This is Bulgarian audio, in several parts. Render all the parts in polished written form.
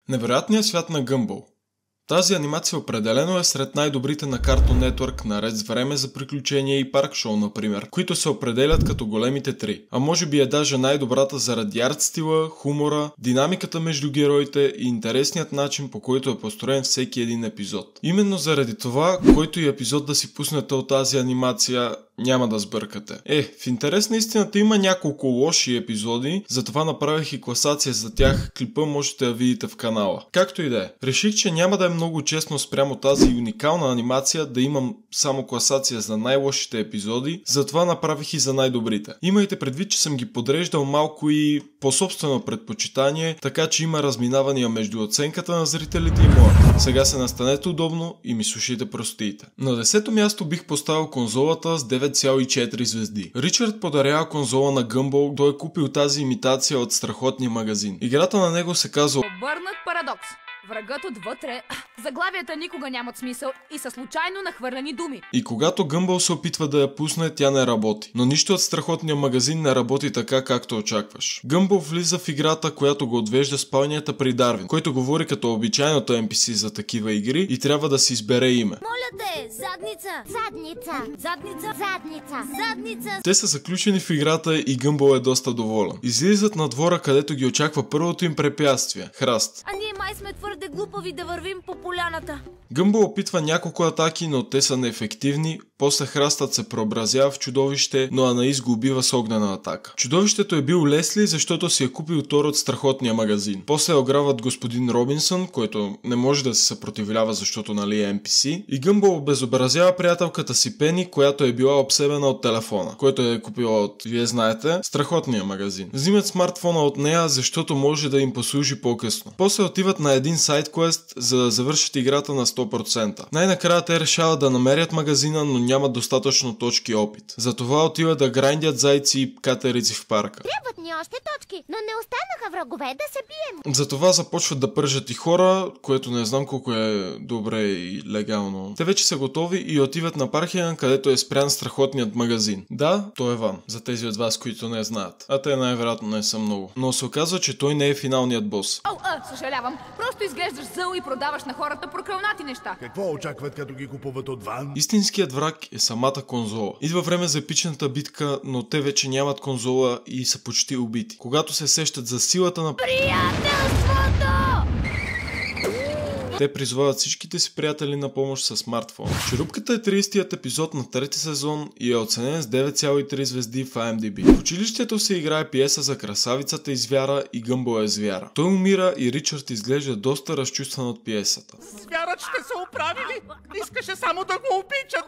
Невероятният свят на Гъмбъл. Тази анимация определено е сред най-добрите на Cartoon Network, наред с Време за приключения и Парк Шоу, например, които се определят като големите три. А може би е даже най-добрата заради арт стила, хумора, динамиката между героите и интересният начин, по който е построен всеки един епизод. Именно заради това, който и епизод да си пуснете от тази анимация, няма да сбъркате. В интерес на истината има няколко лоши епизоди, затова направих и класация за тях, клипа можете да видите в канала. Както и да е. Реших, че няма да е много честно спрямо тази уникална анимация да имам само класация за най-лошите епизоди, затова направих и за най-добрите. Имайте предвид, че съм ги подреждал малко и по собствено предпочитание, така че има разминавания между оценката на зрителите и моята. Сега се настанете удобно и ми слушайте простиите. На 10-то място бих поставил конзолата с 9,4 звезди. Ричард подарява конзола на Гъмбъл, той е купил тази имитация от страхотния магазин. Играта на него се казва Обърнат парадокс. Врагът отвътре. Заглавията никога нямат смисъл и са случайно нахвърлени думи. И когато Гъмбъл се опитва да я пусне, тя не работи. Но нищо от страхотния магазин не работи така, както очакваш. Гъмбъл влиза в играта, която го отвежда спалнята при Дарвин, който говори като обичайното NPC за такива игри и трябва да си избере име. Моля те, задница! Задница! Задница! Задница! Задница! Те са заключени в играта и Гъмбъл е доста доволен. Излизат на двора, където ги очаква първото им препятствие – храст. А ние май сме твърде глупави да вървим по поляната. Гъмбъл опитва няколко атаки, но те са неефективни. После храстът се преобразява в чудовище, но Анаис го убива с огнена атака. Чудовището е бил Лесли, защото си е купил Тор от страхотния магазин. После ограбват господин Робинсън, който не може да се съпротивлява, защото нали е NPC. И Гъмбъл обезобразява приятелката си Пени, която е била обсебена от телефона, който е купила от, вие знаете, страхотния магазин. Взимат смартфона от нея, защото може да им послужи по-късно. После отиват на един сайдквест, за да завършат играта на 100%. Най-накрая те решават да намерят магазина, но нямат достатъчно точки опит. Затова отиват да грайндят зайци и катерици в парка. Трябват ни още точки, но не останаха врагове да се бием. Затова започват да пържат и хора, което не знам колко е добре и легално. Те вече са готови и отиват на паркинга, където е спрян страхотният магазин. Да, той е Ван, за тези от вас, които не знаят. А те най-вероятно не са много. Но се оказва, че той не е финалният бос. Съжалявам. Просто изглеждаш зъл и продаваш на хората прокълнати неща. Какво очакват, като ги купуват от Ван? Истинският враг е самата конзола. Идва време за епичната битка, но те вече нямат конзола и са почти убити. Когато се сещат за силата на Приятелството! те призовават всичките си приятели на помощ със смартфон. Черупката е 30-тият епизод на трети сезон и е оценен с 9,3 звезди в IMDb. В училището се играе пиеса за красавицата и звяра и Гъмбъл е звяра. Той умира и Ричард изглежда доста разчувстван от пиесата. Звярат ще се оправили! Искаше само да го обичат!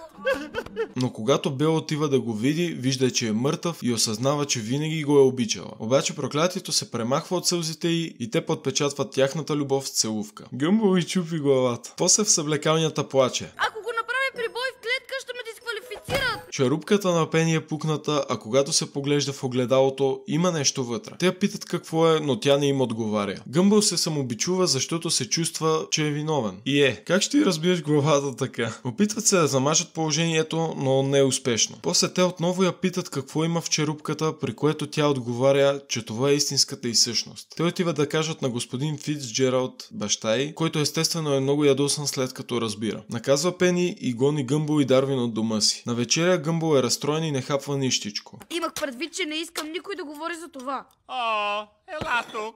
Но когато Бел отива да го види, вижда, че е мъртъв и осъзнава, че винаги го е обичала. Обаче проклятието се премахва от сълзите й и те подпечатват тяхната любов с целувка. Гъмбъл и чупи главата. После в съблекалнята плаче. Ако го направи прибой в клетка, ще ме дисквалифицират. Черупката на Пени е пукната, а когато се поглежда в огледалото, има нещо вътре. Те питат какво е, но тя не им отговаря. Гъмбъл се самобичува, защото се чувства, че е виновен. И как ще й разбиеш главата така? Опитват се да замажат положението, но не е успешно. После те отново я питат какво има в черупката, при което тя отговаря, че това е истинската й същност. Те отиват да кажат на господин Фицджералд, баща й, който естествено е много ядосан след като разбира. Наказва Пени и гони Гъмбъл и Дарвин от дома си. На вечеря Гъмбъл е разстроен и не хапва нищичко. Имах предвид, че не искам никой да говори за това. Ела тук!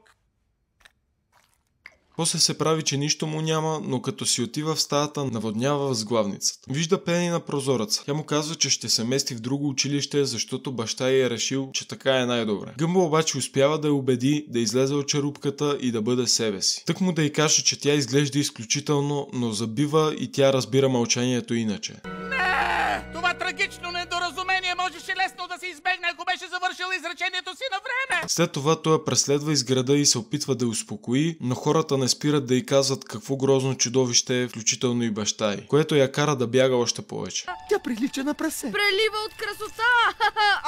После се прави, че нищо му няма, но като си отива в стаята, наводнява възглавницата. Вижда Пени на прозореца. Тя му казва, че ще се мести в друго училище, защото баща й е решил, че така е най-добре. Гъмбъл обаче успява да я убеди да излезе от черупката и да бъде себе си. Тък му да й каже, че тя изглежда изключително, но забива и тя разбира мълчанието иначе. Не! Това трагично недоразумение можеше лесно да се избегне, ако беше завършил изречението си на време! След това той я преследва из града и се опитва да я успокои, но хората не спират да й казват какво грозно чудовище е, включително и баща й, което я кара да бяга още повече. Тя прилича на прасе. Прелива от красота!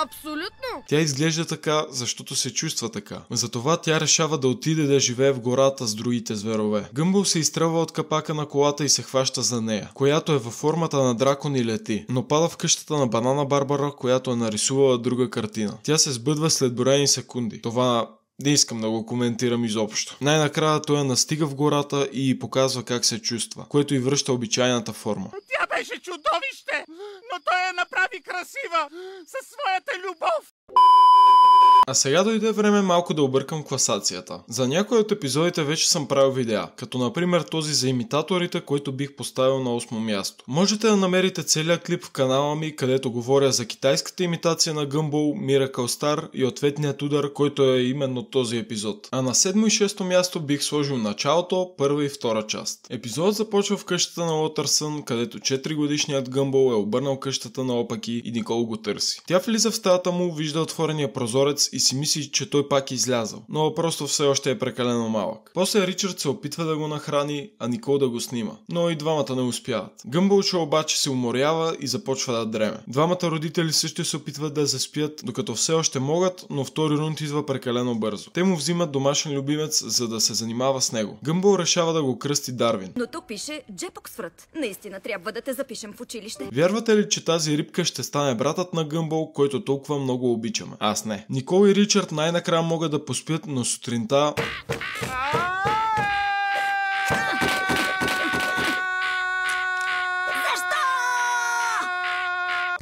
Абсолютно! Тя изглежда така, защото се чувства така. Затова тя решава да отиде да живее в гората с другите зверове. Гъмбъл се изстрелва от капака на колата и се хваща за нея, която е във формата на дракон и лети, но пада в къщата на Банана Барбара, която е нарисувала друга картина. Тя се сбъдва след броени секунди. Това Не искам да го коментирам изобщо. Най-накрая той я настига в гората и показва как се чувства, което й връща обичайната форма. Тя беше чудовище, но той я направи красива със своята любов. А сега дойде време малко да объркам класацията. За някои от епизодите вече съм правил видеа, като например този за имитаторите, който бих поставил на 8 място. Можете да намерите целият клип в канала ми, където говоря за китайската имитация на Gumball, Miracle Star и ответният удар, който е именно този епизод. А на 7 и 6 място бих сложил началото, първа и втора част. Епизодът започва в къщата на Уотърсън, където 4-годишният Gumball е обърнал къщата наопаки и Никол го търси. Тя влиза в стаята му, вижда отворения прозорец и си мисли, че той пак е излязъл, но просто все още е прекалено малък. После Ричард се опитва да го нахрани, а Никол да го снима, но и двамата не успяват. Гъмбълчо обаче се уморява и започва да дреме. Двамата родители също се опитват да заспят, докато все още могат, но втори рунд идва прекалено бързо. Те му взимат домашен любимец, за да се занимава с него. Гъмбъл решава да го кръсти Дарвин. Но тук пише Джеп Оксфорд. Наистина трябва да те запишем в училище. Вярвате ли, че тази рибка ще стане братът на Гъмбъл, който толкова много обичаме? Аз не. Никол и Ричард най-накрая могат да поспят, но сутринта...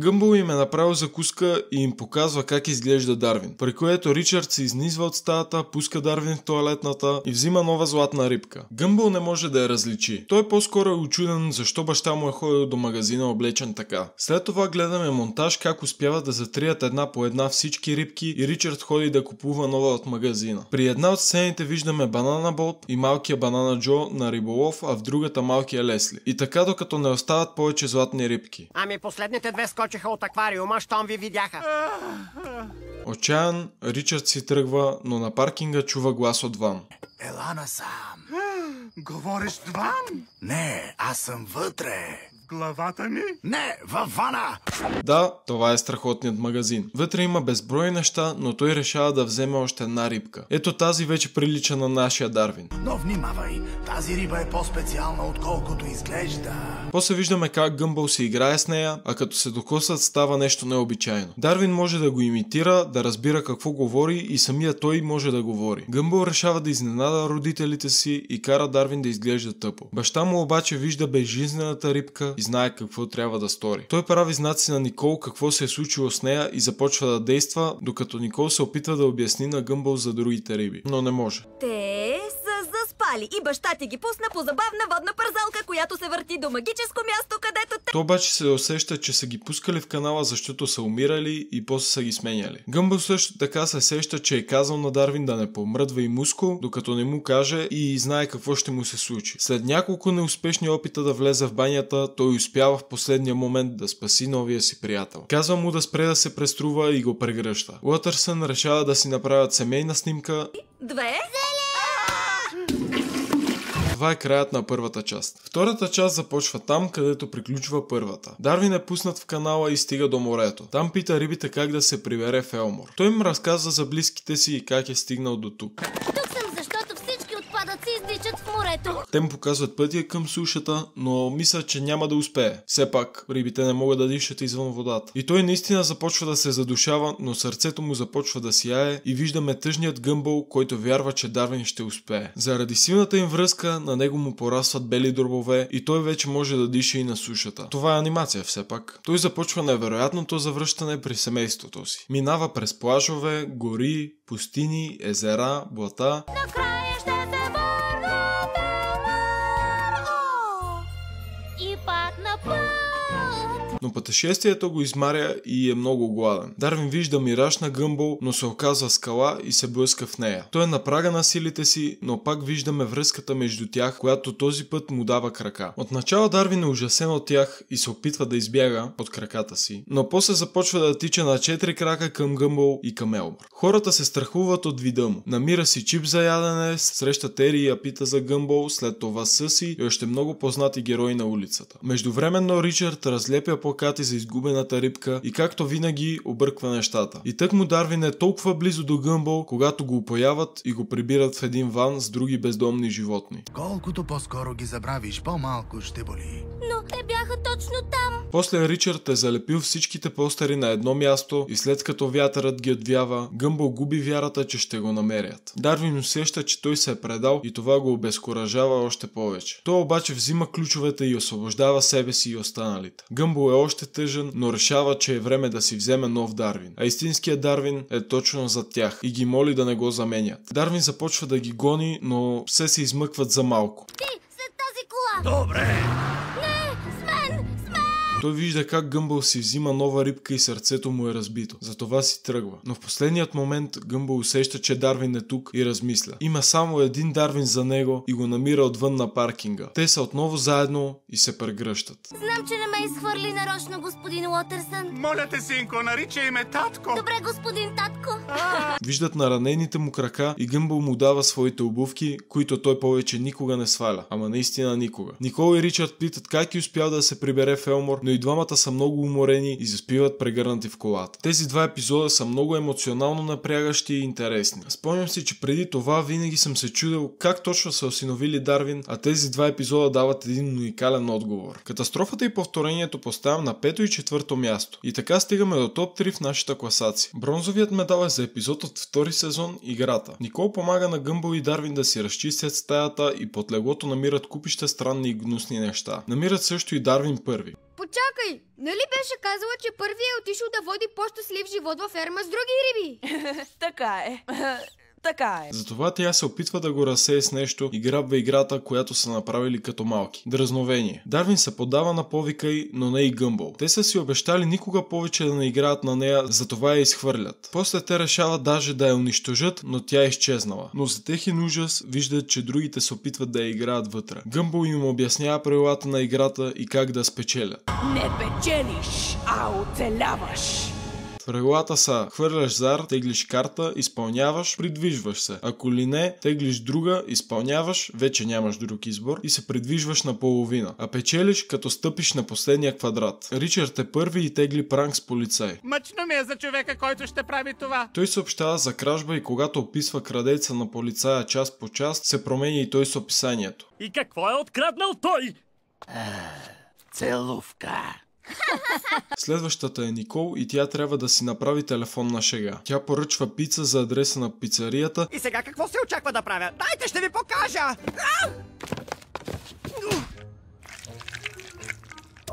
Гъмбъл им е направил закуска и им показва как изглежда Дарвин, при което Ричард се изнизва от стаята, пуска Дарвин в тоалетната и взима нова златна рибка. Гъмбъл не може да я различи. Той по-скоро е учуден защо баща му е ходил до магазина облечен така. След това гледаме монтаж как успяват да затрият една по една всички рибки и Ричард ходи да купува нова от магазина. При една от сцените виждаме Банана Боб и малкия Банана Джо на риболов, а в другата малкия Лесли. И така докато не остават повече златни рибки. Ами последните две скочиха от аквариума, щом ви видяха. Отчаян, Ричард си тръгва, но на паркинга чува глас отвън. Ела насам. Говориш дван? Не, аз съм вътре. Главата ми? Не, във вана. Да, това е страхотният магазин. Вътре има безброй неща, но той решава да вземе още една рибка. Ето тази вече прилича на нашия Дарвин. Но внимавай, тази риба е по-специална, отколкото изглежда. После виждаме как Гъмбъл се играе с нея, а като се докосват става нещо необичайно. Дарвин може да го имитира, да разбира какво говори и самия той може да говори. Гъмбъл решава да изненада родителите си и кара Дарвин да изглежда тъпо. Баща му обаче вижда безжизнената рибка и знае какво трябва да стори. Той прави знаци на Никол какво се е случило с нея и започва да действа, докато Никол се опитва да обясни на Гъмбъл за другите риби, но не може. Те са заспали и баща ти ги пусна по забавна водна парзалка, която се върти до магическо място, където те... То обаче се усеща, че са ги пускали в канала, защото са умирали и после са ги сменяли. Гъмбъл също така се сеща, че е казал на Дарвин да не помръдва и мускул, докато не му каже и знае какво ще му се случи. След няколко неуспешни опита да влезе в банята, той успява в последния момент да спаси новия си приятел. Казва му да спре да се преструва и го прегръща. Уотърсън решава да си направят семейна снимка. Две? Това е краят на първата част. Втората част започва там, където приключва първата. Дарвин е пуснат в канала и стига до морето. Там пита рибите как да се прибере в Елмор. Той им разказва за близките си и как е стигнал до тук. Тук съм, защото всички отпадъци изтичат в морето. Те му показват пътя към сушата, но мисля, че няма да успее. Все пак, рибите не могат да дишат извън водата. И той наистина започва да се задушава, но сърцето му започва да сияе и виждаме тъжният Гъмбъл, който вярва, че Дарвин ще успее. Заради силната им връзка, на него му порастват бели дробове и той вече може да диша и на сушата. Това е анимация все пак. Той започва невероятното завръщане при семейството си. Минава през плажове, гори, пустини, езера, блата. Накрая ще се върна в Елмор. И пак на път. Но пътешествието го измаря и е много гладен. Дарвин вижда мираж на Гъмбъл, но се оказва скала и се блъска в нея. Той е на прага на силите си, но пак виждаме връзката между тях, която този път му дава крака. Отначало Дарвин е ужасен от тях и се опитва да избяга от краката си, но после започва да тича на 4 крака към Гъмбъл и към Елмор. Хората се страхуват от вида му. Намира си чип за ядене, среща Тери и я пита за Гъмбъл, след това Съси и още много познати герои на улицата. Междувременно Ричард разлепя плакати за изгубената рибка и както винаги обърква нещата. И тъкмо Дарвин е толкова близо до Гъмбъл, когато го упояват и го прибират в един ван с други бездомни животни. Колкото по-скоро ги забравиш, по-малко ще боли. Но те бяха бяха точно там. После Ричард е залепил всичките постери на едно място и след като вятърът ги отвява, Гъмбъл губи вярата, че ще го намерят. Дарвин усеща, че той се е предал и това го обезкуражава още повече. Той обаче взима ключовете и освобождава себе си и останалите. Гъмбъл е още тъжен, но решава, че е време да си вземе нов Дарвин. А истинският Дарвин е точно зад тях и ги моли да не го заменят. Дарвин започва да ги гони, но все се измъкват за малко. Ти, след тази кола! Добре! Не, с мен! Той вижда как Гъмбъл си взима нова рибка и сърцето му е разбито. Затова си тръгва. Но в последният момент Гъмбъл усеща, че Дарвин е тук и размисля. Има само един Дарвин за него и го намира отвън на паркинга. Те са отново заедно и се прегръщат. Знам, че не ме изхвърли нарочно, господин Уотърсън. Моля те, синко, наричай ме татко. Добре, господин татко. Виждат на ранените му крака и Гъмбъл му дава своите обувки, които той повече никога не сваля. Ама наистина никога. Никол и Ричард питат как е успял да се прибере в Елмор, но и двамата са много уморени и заспиват прегърнати в колата. Тези два епизода са много емоционално напрягащи и интересни. Спомням си, че преди това винаги съм се чудил как точно са осиновили Дарвин, а тези два епизода дават един уникален отговор. Катастрофата и повторението поставям на 5-то и 4-то място. И така стигаме до топ 3 в нашата класация. Бронзовият медал е за епизод от втори сезон Играта. Никол помага на Гъмбъл и Дарвин да си разчистят стаята и под леглото намират купища странни и гнусни неща. Намират също и Дарвин първи. Почакай, нали беше казала, че първи е отишъл да води по-щастлив живот във ферма с други риби? Така е. Така е. Затова тя се опитва да го разсее с нещо и грабва играта, която са направили като малки. Дразновение. Дарвин се подава на повика й, но не и Гъмбъл. Те са си обещали никога повече да не играят на нея, затова я изхвърлят. После те решават даже да я унищожат, но тя е изчезнала. Но за техен ужас виждат, че другите се опитват да я играят вътре. Гъмбъл им обяснява правилата на играта и как да спечелят. Не печелиш, а оцеляваш. Правилата са: хвърляш зар, теглиш карта, изпълняваш, придвижваш се. Ако ли не, теглиш друга, изпълняваш, вече нямаш друг избор и се придвижваш на половина. А печелиш, като стъпиш на последния квадрат. Ричард е първи и тегли пранк с полицай. Мъчно ми е за човека, който ще прави това. Той съобщава за кражба и когато описва крадеца на полицая част по част, се променя и той с описанието. И какво е откраднал той? Целувка. Следващата е Никол и тя трябва да си направи телефонна шега. Тя поръчва пица за адреса на пицарията. И сега какво се очаква да правя? Дайте, ще ви покажа!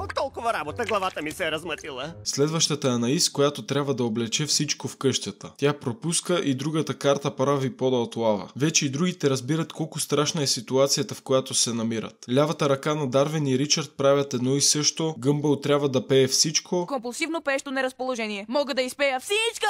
От толкова работа главата ми се е размътила. Следващата е Анаис, която трябва да облече всичко в къщата. Тя пропуска и другата карта прави пода от лава. Вече и другите разбират колко страшна е ситуацията, в която се намират. Лявата ръка на Дарвин и Ричард правят едно и също. Гъмбъл трябва да пее всичко. Компулсивно пеещо неразположение. Мога да изпея всичко.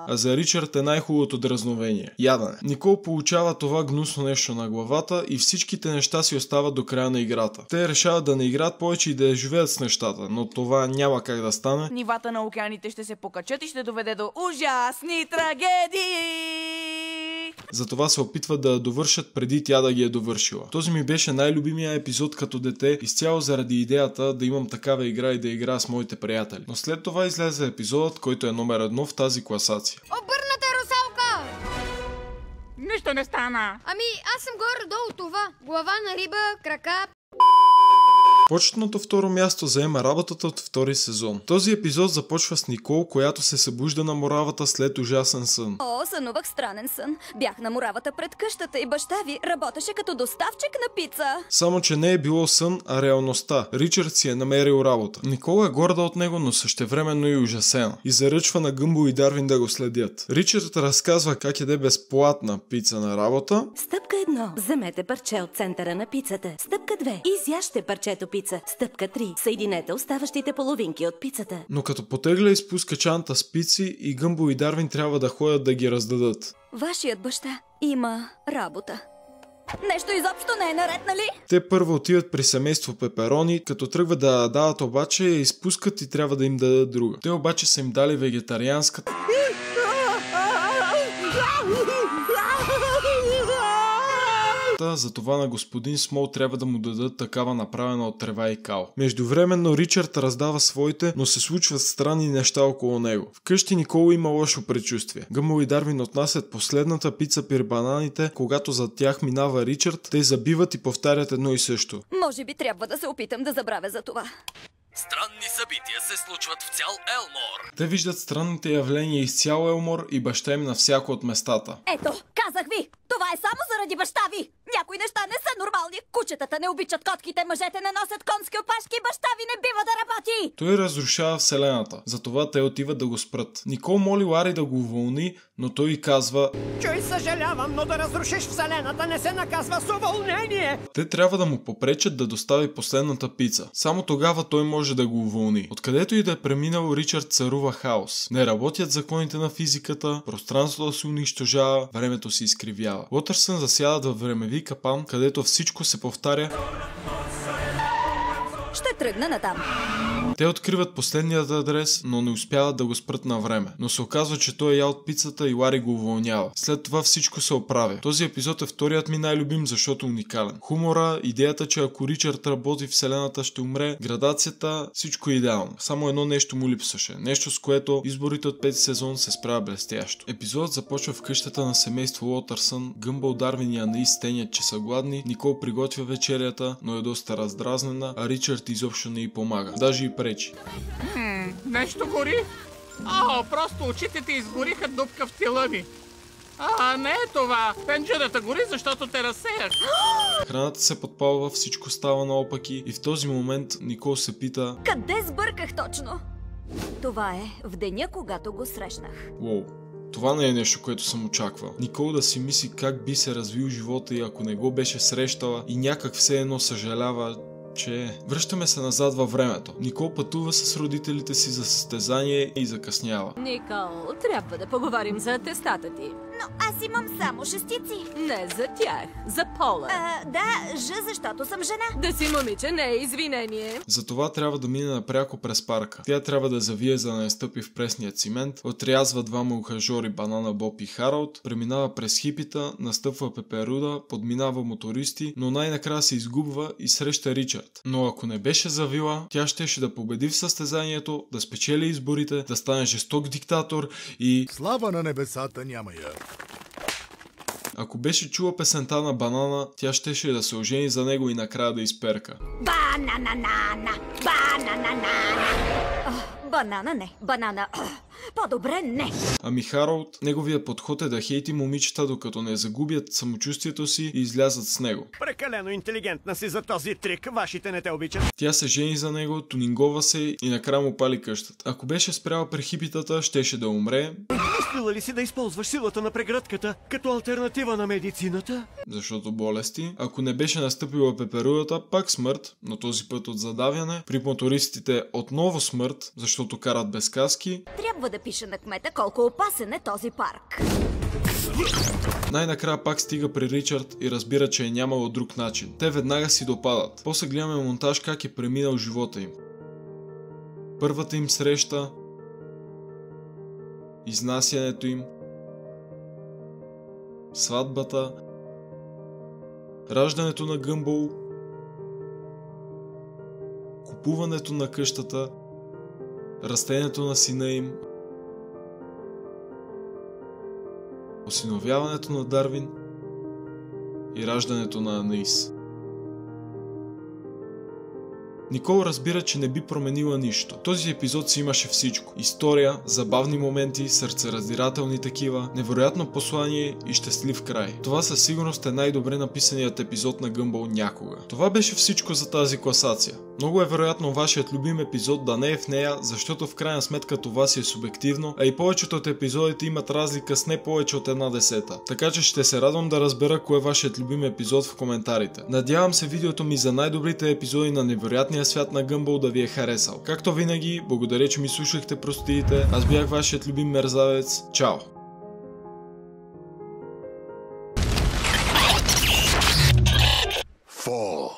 А за Ричард е най-хубавото дразновение – ядене. Никол получава това гнусно нещо на главата и всичките неща си остават до края на играта. Те решават да не играят повече и да я живеят с нещата, но това няма как да стане. Нивата на океаните ще се покачат и ще доведе до ужасни трагедии. Затова се опитват да я довършат преди тя да ги е довършила. Този ми беше най-любимия епизод като дете, изцяло заради идеята да имам такава игра и да играя с моите приятели. Но след това излезе епизодът, който е номер 1 в тази класация. Обърната русалка! Нищо не стана. Ами, аз съм горе-долу това. Глава на риба, крака... Почетното второ място заема работата от втори сезон. Този епизод започва с Никол, която се събужда на моравата след ужасен сън. О, сънувах странен сън. Бях на моравата пред къщата и баща ви работеше като доставчик на пица. Само че не е било сън, а реалността. Ричард си е намерил работа. Никол е горда от него, но същевременно и ужасена. И заръчва на Гъмбъл и Дарвин да го следят. Ричард разказва как яде безплатна пица на работа. Стъпка 1. Вземете парче от центъра на пицата. Стъпка 2. Изяжте парчето пица. Стъпка 3. Съединете оставащите половинки от пицата. Но като потегля и спуска чанта с пици и Гъмбъл и Дарвин трябва да ходят да ги раздадат. Вашият баща има работа. Нещо изобщо не е наред, нали? Те първо отиват при семейство Пеперони, като тръгват да дават обаче я изпускат и трябва да им дадат друга. Те обаче са им дали вегетарианската. Затова на господин Смол трябва да му дадат такава направена от трева и кал. Междувременно Ричард раздава своите, но се случват странни неща около него. Вкъщи Никол има лошо предчувствие. Гъмбъл и Дарвин отнасят последната пица при бананите, когато зад тях минава Ричард, те забиват и повтарят едно и също. Може би трябва да се опитам да забравя за това. Странни събития се случват в цял Елмор. Те виждат странните явления из цял Елмор и баща им на всяко от местата. Ето, казах ви! Това е само заради баща ви! Някои неща не са нормални! Кучетата не обичат котките, мъжете не носят конски опашки, баща ви не бива да работи! Той разрушава вселената, затова те отиват да го спрат. Никол моли Лари да го уволни, но той й казва: Чуй, съжалявам, но да разрушиш вселената не се наказва с уволнение! Те трябва да му попречат да достави последната пица. Само тогава той може да го уволни. Откъдето и да е преминал, Ричард царува хаос. Не работят законите на физиката, пространството се унищожава, времето се изкривява. Уотърсън засядат във времеви капан, където всичко се повтаря. Ще тръгна натам. Те откриват последният адрес, но не успяват да го спрат на време. Но се оказва, че той е ял от пицата и Лари го уволнява. След това всичко се оправя. Този епизод е вторият ми най-любим, защото уникален. Хумора, идеята, че ако Ричард работи, вселената ще умре, градацията, всичко е идеално. Само едно нещо му липсваше. Нещо, с което изборите от 5 сезон се справя блестящо. Епизодът започва в къщата на семейство Уотърсън. Гъмбъл, Дарвин и Анаис стенят, че са гладни. Никол приготвя вечерята, но е доста раздразнена, а Ричард изобщо не й помага. Даже и пречи. Нещо гори? Просто очите ти изгориха дупка в тила ми. Не е това. Пенджерата гори, защото те разсеях. Храната се подпалва, всичко става наопаки и в този момент Никол се пита: къде сбърках точно? Това е в деня, когато го срещнах. Уоу. Това не е нещо, което съм очаквал. Никол да си мисли как би се развил живота и ако не го беше срещала и някак все едно съжалява, че... Връщаме се назад във времето. Никол пътува с родителите си за състезание и закъснява. Никол, трябва да поговорим за атестата ти. Но аз имам само шестици. Не за тях, за пола. Да, защото съм жена. Да си момиче не е извинение. Затова трябва да мине напряко през парка. Тя трябва да завие, за да не стъпи в пресния цимент, отрязва двама ухажори Банана Боб и Харалд, преминава през хипита, настъпва Пеперуда, подминава мотористи, но най-накрая се изгубва и среща Ричард. Но ако не беше завила, тя щеше да победи в състезанието, да спечели изборите, да стане жесток диктатор и... Слава на небесата няма я. Ако беше чула песента на Банана, тя щеше да се ожени за него и накрая да изперка. Бананана, бананана. Банана не, банана. По-добре не. Ами Харалд, неговия подход е да хейти момичета, докато не загубят самочувствието си и излязат с него. Прекалено интелигентна си за този трик, вашите не те обичат. Тя се жени за него, тунингова се и накрая му пали къщата. Ако беше спряла при хипитата, щеше да умре. Мислила ли си да използваш силата на прегръдката като алтернатива на медицината? Защото болести. Ако не беше настъпила Пеперудата, пак смърт, но този път от задавяне. При мотористите отново смърт, защото карат без каски. Трябва да пише на кмета колко опасен е този парк. Най-накрая пак стига при Ричард и разбира, че е нямало друг начин. Те веднага си допадат. После гледаме монтаж как е преминал живота им. Първата им среща, изнасянето им, сватбата, раждането на Гъмбъл, купуването на къщата, растението на сина им, осиновяването на Дарвин и раждането на Анаис. Никол разбира, че не би променила нищо. Този епизод си имаше всичко. История, забавни моменти, сърцераздирателни такива, невероятно послание и щастлив край. Това със сигурност е най-добре написаният епизод на Гъмбъл някога. Това беше всичко за тази класация. Много е вероятно вашият любим епизод да не е в нея, защото в крайна сметка това си е субективно, а и повечето от епизодите имат разлика с не повече от 1/10. Така че ще се радвам да разбера кое е вашият любим епизод в коментарите. Надявам се видеото ми за най-добрите епизоди на невероятния свят на Гъмбъл да ви е харесал. Както винаги, благодаря, че ми слушахте простиите. Аз бях вашият любим мерзавец. Чао! Fall.